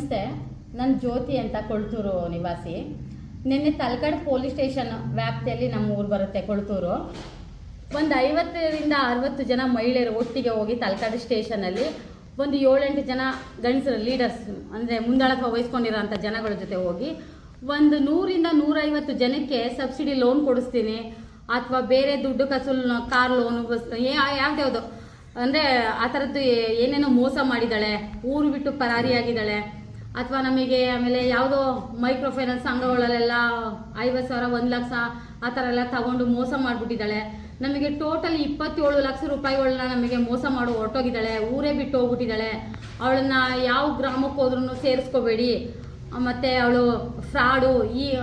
ನಮಸ್ತೆ. ನಾನು ಜ್ಯೋತಿ ಅಂತ ಕೊಳ್ತೂರು ನಿವಾಸಿ. ನಿನ್ನೆ ತಲಕಾಡು ಪೊಲೀಸ್ ಸ್ಟೇಷನ್ ವ್ಯಾಪ್ತಿಯಲ್ಲಿ ನಮ್ಮ ಊರು ಬರುತ್ತೆ ಕೊಳ್ತೂರು. ಒಂದು 50ರಿಂದ 60 ಜನ ಮಹಿಳೆಯರು ಒಟ್ಟಿಗೆ ಹೋಗಿ ತಲಕಾಡು ಸ್ಟೇಷನಲ್ಲಿ ಒಂದು 7-8 ಜನ ಗಂಡಸರು ಲೀಡರ್ಸ್ ಅಂದರೆ ಮುಂದಾಳತ್ವ ವಹಿಸ್ಕೊಂಡಿರೋಂಥ ಜನಗಳ ಜೊತೆ ಹೋಗಿ ಒಂದು 100ರಿಂದ 150 ಜನಕ್ಕೆ ಸಬ್ಸಿಡಿ ಲೋನ್ ಕೊಡಿಸ್ತೀನಿ ಅಥವಾ ಬೇರೆ ದುಡ್ಡು ಕಸುಲು ಕಾರ್ ಲೋನು ಯಾವ್ದ್ಯಾವುದು ಅಂದರೆ ಆ ಥರದ್ದು ಏನೇನೋ ಮೋಸ ಮಾಡಿದ್ದಾಳೆ, ಊರು ಬಿಟ್ಟು ಪರಾರಿಯಾಗಿದ್ದಾಳೆ, ಅಥವಾ ನಮಗೆ ಆಮೇಲೆ ಯಾವುದೋ ಮೈಕ್ರೋ ಫೈನಾನ್ಸ್ ಸಂಘಗಳಲ್ಲೆಲ್ಲ 50,000 1 ಲಕ್ಷ ಆ ಥರ ಎಲ್ಲ ತಗೊಂಡು ಮೋಸ ಮಾಡಿಬಿಟ್ಟಿದ್ದಾಳೆ. ನಮಗೆ ಟೋಟಲ್ 27 ಲಕ್ಷ ರೂಪಾಯಿಗಳನ್ನ ನಮಗೆ ಮೋಸ ಮಾಡಿ ಹೊರಟೋಗಿದ್ದಾಳೆ, ಊರೇ ಬಿಟ್ಟು ಹೋಗ್ಬಿಟ್ಟಿದ್ದಾಳೆ. ಅವಳನ್ನ ಯಾವ ಗ್ರಾಮಕ್ಕೆ ಹೋದ್ರೂ ಸೇರಿಸ್ಕೋಬೇಡಿ, ಮತ್ತು ಅವಳು ಫ್ರಾಡು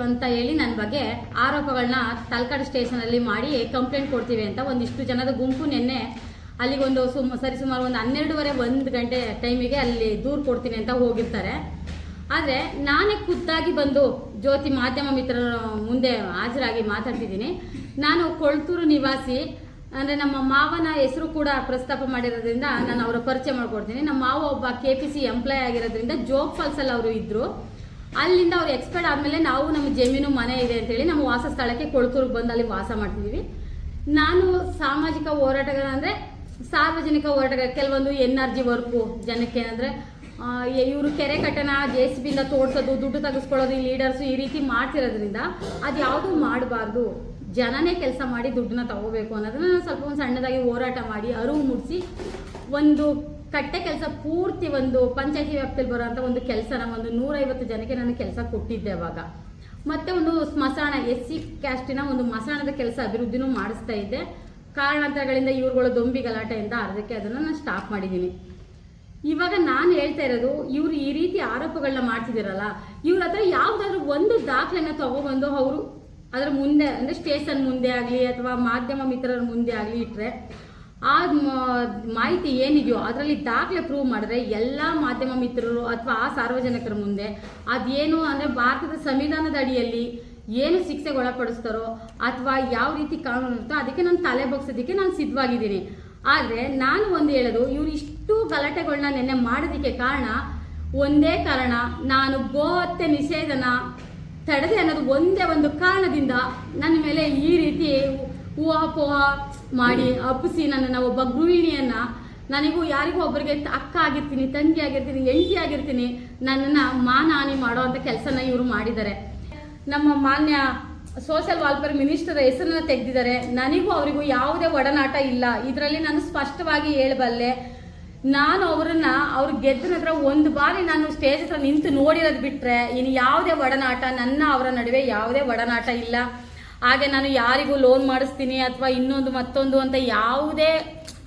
ಅಂತ ಹೇಳಿ ನನ್ನ ಬಗ್ಗೆ ಆರೋಪಗಳನ್ನ ತಲಕಾಡು ಸ್ಟೇಷನಲ್ಲಿ ಮಾಡಿ ಕಂಪ್ಲೇಂಟ್ ಕೊಡ್ತೀವಿ ಅಂತ ಒಂದಿಷ್ಟು ಜನದ ಗುಂಪು ನಿನ್ನೆ ಅಲ್ಲಿಗೊಂದು ಸರಿಸುಮಾರು ಒಂದು 12:30-1 ಗಂಟೆ ಟೈಮಿಗೆ ಅಲ್ಲಿ ದೂರು ಕೊಡ್ತೀನಿ ಅಂತ ಹೋಗಿರ್ತಾರೆ. ಆದರೆ ನಾನೇ ಖುದ್ದಾಗಿ ಬಂದು ಜ್ಯೋತಿ ಮಾಧ್ಯಮ ಮಿತ್ರರ ಮುಂದೆ ಹಾಜರಾಗಿ ಮಾತಾಡ್ತಿದ್ದೀನಿ. ನಾನು ಕೊಳ್ತೂರು ನಿವಾಸಿ, ಅಂದರೆ ನಮ್ಮ ಮಾವನ ಹೆಸರು ಕೂಡ ಪ್ರಸ್ತಾಪ ಮಾಡಿರೋದ್ರಿಂದ ನಾನು ಅವರ ಪರಿಚಯ ಮಾಡ್ಕೊಡ್ತೀನಿ. ನಮ್ಮ ಮಾವ ಒಬ್ಬ KPC ಎಂಪ್ಲಾಯ್ ಆಗಿರೋದ್ರಿಂದ ಜೋಗ್ ಫಾಲ್ಸಲ್ಲಿ ಅವರು ಇದ್ದರು. ಅಲ್ಲಿಂದ ಅವ್ರು ಎಕ್ಸ್ಪೈರ್ಡ್ ಆದಮೇಲೆ ನಾವು ನಮ್ಮ ಜಮೀನು ಮನೆ ಇದೆ ಅಂತೇಳಿ ನಮ್ಮ ವಾಸ ಸ್ಥಳಕ್ಕೆ ಕೊಳ್ತೂರಿಗೆ ಬಂದು ಅಲ್ಲಿ ವಾಸ ಮಾಡ್ತಿದ್ದೀವಿ. ನಾನು ಸಾಮಾಜಿಕ ಹೋರಾಟಗಾರ, ಅಂದರೆ ಸಾರ್ವಜನಿಕ ಹೋರಾಟಗಾರ. ಕೆಲವೊಂದು NRG ವರ್ಕು ಜನಕ್ಕೆ ಏನಂದರೆ ಇವರು ಕೆರೆ ಕಟ್ಟನ JCBಯಿಂದ ತೋಡ್ಸೋದು, ದುಡ್ಡು ತೆಗೆಸ್ಕೊಳ್ಳೋದು, ಈ ಲೀಡರ್ಸು ಈ ರೀತಿ ಮಾಡ್ತಿರೋದ್ರಿಂದ ಅದು ಯಾವುದೂ ಮಾಡಬಾರ್ದು, ಜನನೇ ಕೆಲಸ ಮಾಡಿ ದುಡ್ಡನ್ನ ತಗೋಬೇಕು ಅನ್ನೋದನ್ನ ನಾನು ಸ್ವಲ್ಪ ಒಂದು ಸಣ್ಣದಾಗಿ ಹೋರಾಟ ಮಾಡಿ ಅರಿವು ಮೂಡಿಸಿ ಒಂದು ಕಟ್ಟೆ ಕೆಲಸ ಪೂರ್ತಿ ಒಂದು ಪಂಚಾಯತಿ ವ್ಯಾಪ್ತಿಯಲ್ಲಿ ಬರೋಂಥ ಒಂದು ಕೆಲಸನ ಒಂದು 150 ಜನಕ್ಕೆ ನಾನು ಕೆಲಸ ಕೊಟ್ಟಿದ್ದೆ ಅವಾಗ. ಮತ್ತೆ ಒಂದು ಸ್ಮಶಾನ SC ಕ್ಯಾಸ್ಟಿನ ಒಂದು ಮಸಾಣದ ಕೆಲಸ ಅಭಿವೃದ್ಧಿನೂ ಮಾಡಿಸ್ತಾ ಇದ್ದೆ. ಕಾರಣಾಂತರಗಳಿಂದ ಇವ್ರುಗಳು ದೊಂಬಿ ಗಲಾಟೆಯಿಂದ ಅರ್ಧಕ್ಕೆ ಅದನ್ನು ನಾನು ಸ್ಟಾಪ್ ಮಾಡಿದ್ದೀನಿ. ಇವಾಗ ನಾನು ಹೇಳ್ತಾ ಇರೋದು, ಇವರು ಈ ರೀತಿ ಆರೋಪಗಳನ್ನ ಮಾಡ್ತಿದ್ದೀರಲ್ಲ, ಇವ್ರ ಹತ್ರ ಯಾವುದಾದ್ರೂ ಒಂದು ದಾಖಲೆನ ತಗೊಬಂದು ಅವರು ಅದರ ಮುಂದೆ, ಅಂದರೆ ಸ್ಟೇಷನ್ ಮುಂದೆ ಆಗಲಿ ಅಥವಾ ಮಾಧ್ಯಮ ಮಿತ್ರರ ಮುಂದೆ ಆಗಲಿ ಇಟ್ಟರೆ ಆ ಮಾಹಿತಿ ಏನಿದೆಯೋ ಅದರಲ್ಲಿ ದಾಖಲೆ ಪ್ರೂವ್ ಮಾಡಿದ್ರೆ ಎಲ್ಲ ಮಾಧ್ಯಮ ಮಿತ್ರರು ಅಥವಾ ಆ ಸಾರ್ವಜನಿಕರ ಮುಂದೆ ಅದೇನು ಅಂದರೆ ಭಾರತದ ಸಂವಿಧಾನದ ಅಡಿಯಲ್ಲಿ ಏನು ಶಿಕ್ಷೆಗೆ ಒಳಪಡಿಸ್ತಾರೋ ಅಥವಾ ಯಾವ ರೀತಿ ಕಾನೂನು ಇರುತ್ತೋ ಅದಕ್ಕೆ ನಾನು ತಲೆ ಬಗ್ಸೋದಕ್ಕೆ ನಾನು ಸಿದ್ಧವಾಗಿದ್ದೀನಿ. ಆದರೆ ನಾನು ಒಂದು ಹೇಳೋದು, ಇವರು ಇಷ್ಟು ಗಲಾಟೆಗಳನ್ನ ನಿನ್ನೆ ಮಾಡೋದಕ್ಕೆ ಒಂದೇ ಕಾರಣ, ನಾನು ಗೋಹತ್ಯೆ ನಿಷೇಧನ ತಡೆದೆ ಅನ್ನೋದು ಒಂದೇ ಒಂದು ಕಾರಣದಿಂದ ನನ್ನ ಮೇಲೆ ಈ ರೀತಿ ಊಹಾಪೋಹ ಮಾಡಿ ಅಪ್ಪಿಸಿ ನನ್ನನ್ನು ಒಬ್ಬ ಗೃಹಿಣಿಯನ್ನ, ನನಗೂ ಯಾರಿಗೂ ಒಬ್ಬರಿಗೆ ಅಕ್ಕ ಆಗಿರ್ತೀನಿ, ತಂಗಿ ಆಗಿರ್ತೀನಿ, ಹೆಂಡತಿ ಆಗಿರ್ತೀನಿ, ನನ್ನನ್ನು ಮಾನಹಾನಿ ಮಾಡೋ ಅಂಥ ಕೆಲಸನ ಇವರು ಮಾಡಿದ್ದಾರೆ. ನಮ್ಮ ಮಾನ್ಯ ಸೋಷಿಯಲ್ ವೆಲ್ಫೇರ್ ಮಿನಿಸ್ಟರ್ ಹೆಸರನ್ನ ತೆಗೆದಿದ್ದಾರೆ. ನನಗೂ ಅವರಿಗೂ ಯಾವುದೇ ಒಡನಾಟ ಇಲ್ಲ. ಇದರಲ್ಲಿ ನಾನು ಸ್ಪಷ್ಟವಾಗಿ ಹೇಳಬಲ್ಲೆ. ನಾನು ಅವ್ರು ಗೆದ್ದ ನಂತರ ಒಂದು ಬಾರಿ ನಾನು ಸ್ಟೇಜ್ ಹತ್ರ ನಿಂತು ನೋಡಿರೋದು ಬಿಟ್ಟರೆ ಇನ್ನು ಯಾವುದೇ ಒಡನಾಟ, ನನ್ನ ಅವರ ನಡುವೆ ಯಾವುದೇ ಒಡನಾಟ ಇಲ್ಲ. ಹಾಗೆ ನಾನು ಯಾರಿಗೂ ಲೋನ್ ಮಾಡಿಸ್ತೀನಿ ಅಥವಾ ಇನ್ನೊಂದು ಮತ್ತೊಂದು ಅಂತ ಯಾವುದೇ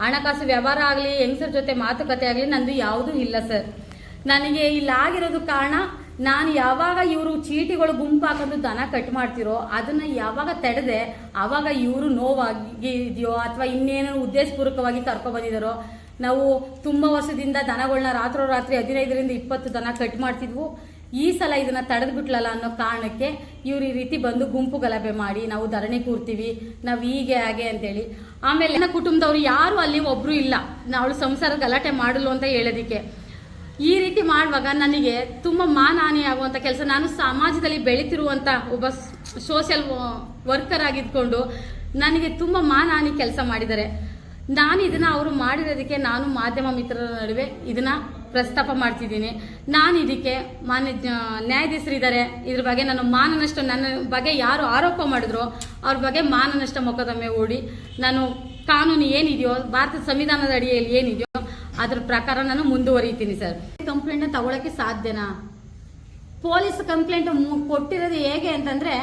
ಹಣಕಾಸು ವ್ಯವಹಾರ ಆಗಲಿ, ಹೆಂಗಸರ ಜೊತೆ ಮಾತುಕತೆ ಆಗಲಿ ನಂದು ಯಾವುದೂ ಇಲ್ಲ ಸರ್. ನನಗೆ ಇಲ್ಲಾಗಿರೋದು ಕಾರಣ, ನಾನು ಯಾವಾಗ ಇವರು ಚೀಟಿಗಳು ಗುಂಪು ಹಾಕೊಂಡು ದನ ಕಟ್ ಮಾಡ್ತಿರೋ ಅದನ್ನು ಯಾವಾಗ ತಡೆದೆ ಆವಾಗ ಇವರು ನೋವಾಗಿದೆಯೋ ಅಥವಾ ಇನ್ನೇನೋ ಉದ್ದೇಶಪೂರ್ವಕವಾಗಿ ಕರ್ಕೊಬಂದಿದ್ದಾರೋ. ನಾವು ತುಂಬ ವರ್ಷದಿಂದ ದನಗಳನ್ನ ರಾತ್ರೋರಾತ್ರಿ 15ರಿಂದ 20 ದನ ಕಟ್ ಮಾಡ್ತಿದ್ವು. ಈ ಸಲ ಇದನ್ನು ತಡೆದು ಬಿಟ್ಲಲ್ಲ ಅನ್ನೋ ಕಾರಣಕ್ಕೆ ಇವ್ರು ಈ ರೀತಿ ಬಂದು ಗುಂಪು ಗಲಭೆ ಮಾಡಿ ನಾವು ಧರಣಿ ಕೂರ್ತೀವಿ, ನಾವು ಹೀಗೆ ಹಾಗೆ ಅಂತೇಳಿ. ಆಮೇಲೆ ನನ್ನ ಕುಟುಂಬದವ್ರು ಯಾರು ಅಲ್ಲಿ ಒಬ್ಬರು ಇಲ್ಲ ಅವಳು ಸಂಸಾರ ಗಲಾಟೆ ಮಾಡಲು ಅಂತ ಹೇಳೋದಕ್ಕೆ. ಈ ರೀತಿ ಮಾಡುವಾಗ ನನಗೆ ತುಂಬ ಮಾನಹಾನಿ ಆಗುವಂಥ ಕೆಲಸ. ನಾನು ಸಮಾಜದಲ್ಲಿ ಬೆಳೀತಿರುವಂಥ ಒಬ್ಬ ಸೋಷಿಯಲ್ ವರ್ಕರ್ ಆಗಿದ್ಕೊಂಡು ನನಗೆ ತುಂಬ ಮಾನಹಾನಿ ಕೆಲಸ ಮಾಡಿದ್ದಾರೆ. ನಾನು ಇದನ್ನು ಅವರು ಮಾಡಿರೋದಕ್ಕೆ ನಾನು ಮಾಧ್ಯಮ ಮಿತ್ರರ ನಡುವೆ ಇದನ್ನು ಪ್ರಸ್ತಾಪ ಮಾಡ್ತಿದ್ದೀನಿ. ನಾನು ಇದಕ್ಕೆ ನ್ಯಾಯಾಧೀಶರಿದ್ದಾರೆ, ಇದ್ರ ಬಗ್ಗೆ ನಾನು ಮಾನನಷ್ಟ, ನನ್ನ ಬಗ್ಗೆ ಯಾರು ಆರೋಪ ಮಾಡಿದ್ರು ಅವ್ರ ಬಗ್ಗೆ ಮಾನನಷ್ಟ ಮೊಕದ್ದಮೆ ಹೂಡಿ ನಾನು ಕಾನೂನು ಏನಿದೆಯೋ, ಭಾರತದ ಸಂವಿಧಾನದ ಅಡಿಯಲ್ಲಿ ಏನಿದೆಯೋ ಅದ್ರ ಪ್ರಕಾರ ನಾನು ಮುಂದುವರಿತೀನಿ ಸರ್. ಕಂಪ್ಲೇಂಟ್ನ ತಗೊಳ್ಳೋಕ್ಕೆ ಸಾಧ್ಯನಾ? ಪೊಲೀಸ್ ಕಂಪ್ಲೇಂಟ್ ಕೊಟ್ಟಿರೋದು ಹೇಗೆ ಅಂತಂದರೆ,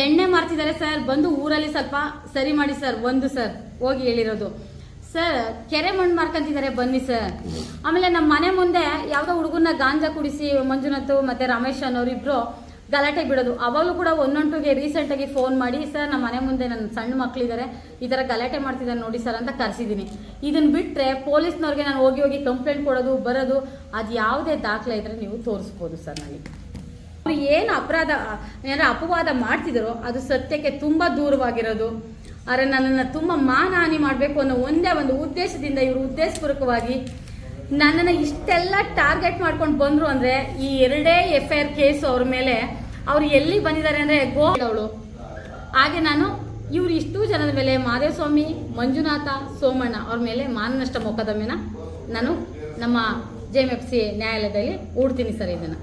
ಎಣ್ಣೆ ಮಾರ್ತಿದ್ದಾರೆ ಸರ್, ಬಂದು ಊರಲ್ಲಿ ಸ್ವಲ್ಪ ಸರಿ ಮಾಡಿ ಸರ್, ಸರ್ ಹೋಗಿ ಹೇಳಿರೋದು. ಸರ್ ಕೆರೆ ಮಣ್ಣು ಮಾರ್ಕೊಂತಿದ್ದಾರೆ ಬನ್ನಿ ಸರ್. ಆಮೇಲೆ ನಮ್ಮ ಮನೆ ಮುಂದೆ ಯಾವುದೋ ಹುಡುಗನ ಗಾಂಜಾ ಕುಡಿಸಿ ಮಂಜುನಾಥ್ ಮತ್ತು ರಮೇಶ್ ಅನ್ನೋರಿಬ್ರು ಗಲಾಟೆ ಬಿಡೋದು. ಅವಾಗಲೂ ಕೂಡ 112ಗೆ ರೀಸೆಂಟಾಗಿ ಫೋನ್ ಮಾಡಿ, ಸರ್ ನಮ್ಮ ಮನೆ ಮುಂದೆ ನನ್ನ ಸಣ್ಣ ಮಕ್ಕಳಿದ್ದಾರೆ, ಈ ಥರ ಗಲಾಟೆ ಮಾಡ್ತಿದ್ದಾರೆ ನೋಡಿ ಸರ್ ಅಂತ ಕರೆಸಿದ್ದೀನಿ. ಇದನ್ನು ಬಿಟ್ಟರೆ ಪೊಲೀಸ್ನವ್ರಿಗೆ ನಾನು ಹೋಗಿ ಕಂಪ್ಲೇಂಟ್ ಕೊಡೋದು ಬರೋದು, ಅದು ಯಾವುದೇ ದಾಖಲೆ ಇದ್ದರೆ ನೀವು ತೋರಿಸ್ಬೋದು ಸರ್. ನನಗೆ ಅವ್ರು ಏನು ಅಪವಾದ ಮಾಡ್ತಿದ್ದಾರೋ ಅದು ಸತ್ಯಕ್ಕೆ ತುಂಬ ದೂರವಾಗಿರೋದು. ಆದರೆ ನನ್ನನ್ನು ತುಂಬ ಮಾನಹಾನಿ ಮಾಡಬೇಕು ಅನ್ನೋ ಒಂದೇ ಒಂದು ಉದ್ದೇಶದಿಂದ ಇವರು ಉದ್ದೇಶಪೂರ್ವಕವಾಗಿ ನನ್ನನ್ನು ಇಷ್ಟೆಲ್ಲ ಟಾರ್ಗೆಟ್ ಮಾಡ್ಕೊಂಡು ಬಂದರು ಅಂದರೆ ಈ 2 FIR ಕೇಸು ಅವ್ರ ಮೇಲೆ ಅವ್ರು ಎಲ್ಲಿ ಬಂದಿದ್ದಾರೆ ಅಂದರೆ ಅವಳು. ಹಾಗೆ ನಾನು ಇವ್ರು ಇಷ್ಟು ಜನದ ಮೇಲೆ ಮಾದೇವಸ್ವಾಮಿ, ಮಂಜುನಾಥ, ಸೋಮಣ್ಣ ಅವ್ರ ಮೇಲೆ ಮಾನನಷ್ಟ ಮೊಕದ್ದಮೆನ ನಾನು ನಮ್ಮ JMFC ನ್ಯಾಯಾಲಯದಲ್ಲಿ ಹೂಡ್ತೀನಿ ಸರ್ ಇದನ್ನು.